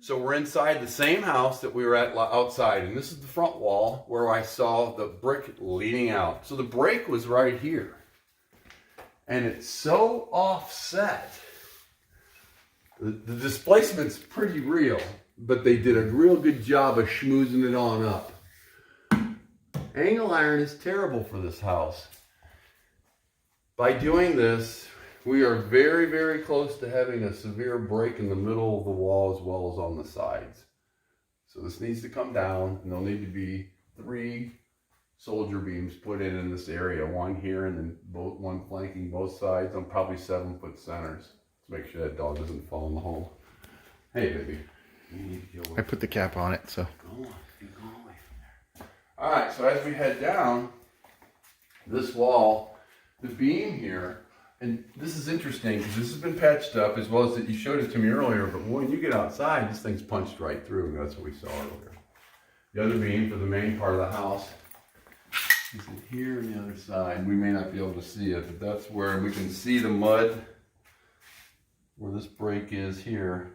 So we're inside the same house that we were at outside, and this is the front wall where I saw the brick leading out. So the break was right here. And it's so offset. The displacement's pretty real, but they did a real good job of schmoozing it on up. Angle iron is terrible for this house. By doing this, we are very, very close to having a severe break in the middle of the wall as well as on the sides. So this needs to come down, and there'll need to be 3 soldier beams put in this area. 1 here and then one flanking both sides on probably 7-foot centers to make sure that dog doesn't fall in the hole. Hey, baby. You need to go away. I put the cap on it, so. Go on. You're going away from there. All right, so as we head down this wall, the beam here, and this is interesting because this has been patched up as well as that you showed it to me earlier, but when you get outside, this thing's punched right through, and that's what we saw earlier. The other beam for the main part of the house is it here on the other side. We may not be able to see it, but that's where we can see the mud where this break is here.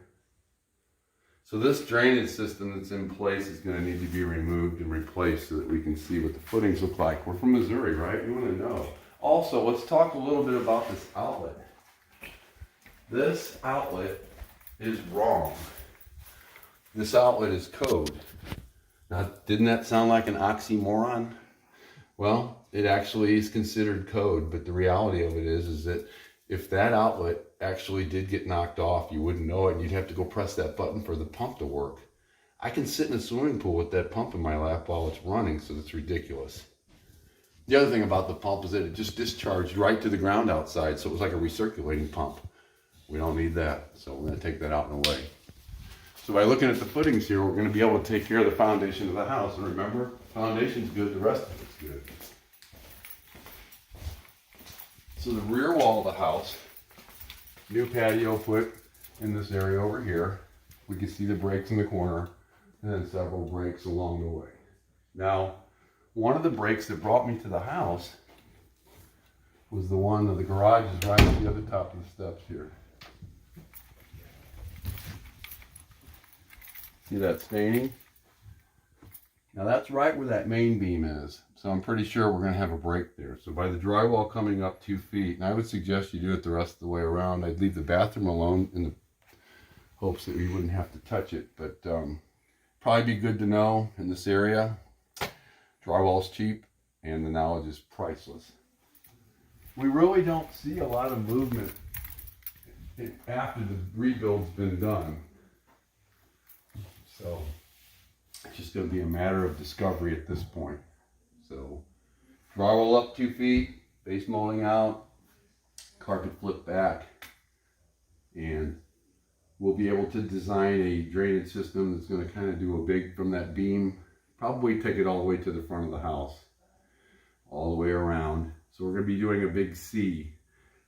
So this drainage system that's in place is going to need to be removed and replaced so that we can see what the footings look like. We're from Missouri, right? We want to know. Also, let's talk a little bit about this outlet. This outlet is wrong. This outlet is code. Now, didn't that sound like an oxymoron? Well, it actually is considered code, but the reality of it is that if that outlet actually did get knocked off, you wouldn't know it, and you'd have to go press that button for the pump to work. I can sit in a swimming pool with that pump in my lap while it's running, so it's ridiculous. The other thing about the pump is that it just discharged right to the ground outside, so it was like a recirculating pump. We don't need that, so we're going to take that out and away. So by looking at the footings here, we're going to be able to take care of the foundation of the house. And remember, foundation's good, the rest of it's good. So the rear wall of the house, new patio put in this area over here. We can see the breaks in the corner and then several breaks along the way. Now, one of the breaks that brought me to the house was the one that the garage is right at the other top of the steps here. See that staining? Now that's right where that main beam is. So I'm pretty sure we're going to have a break there. So by the drywall coming up 2 feet, and I would suggest you do it the rest of the way around. I'd leave the bathroom alone in the hopes that we wouldn't have to touch it. But probably be good to know in this area. Drywall's cheap and the knowledge is priceless. We really don't see a lot of movement after the rebuild's been done. So it's just going to be a matter of discovery at this point. So drywall up 2 feet, base molding out, carpet flip back, and we'll be able to design a drainage system that's going to kind of do a big from that beam. Probably take it all the way to the front of the house, all the way around. So we're going to be doing a big C.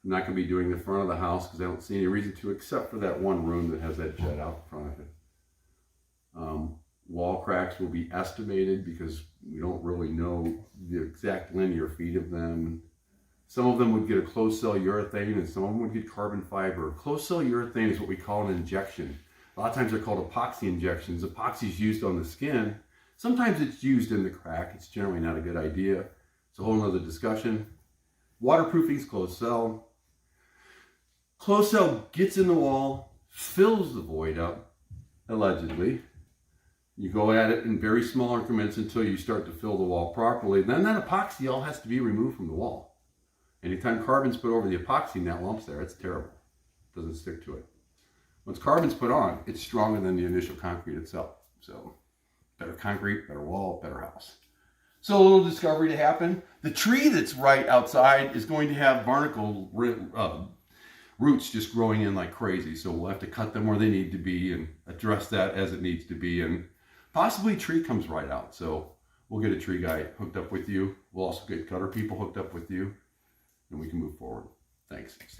I'm not going to be doing the front of the house because I don't see any reason to, except for that one room that has that jet out in front of it. Wall cracks will be estimated because we don't really know the exact linear feet of them. Some of them would get a closed cell urethane and some of them would get carbon fiber. Closed cell urethane is what we call an injection. A lot of times they're called epoxy injections. Epoxy is used on the skin. Sometimes it's used in the crack. It's generally not a good idea. It's a whole other discussion. Waterproofing is closed cell. Closed cell gets in the wall, fills the void up, allegedly. You go at it in very small increments until you start to fill the wall properly. Then that epoxy all has to be removed from the wall. Anytime carbon's put over the epoxy and that lump's there, it's terrible. It doesn't stick to it. Once carbon's put on, it's stronger than the initial concrete itself. So better concrete, better wall, better house. So a little discovery to happen. The tree that's right outside is going to have barnacle roots just growing in like crazy. So we'll have to cut them where they need to be and address that as it needs to be. And possibly a tree comes right out. So we'll get a tree guy hooked up with you. We'll also get gutter people hooked up with you. And we can move forward. Thanks, Steve.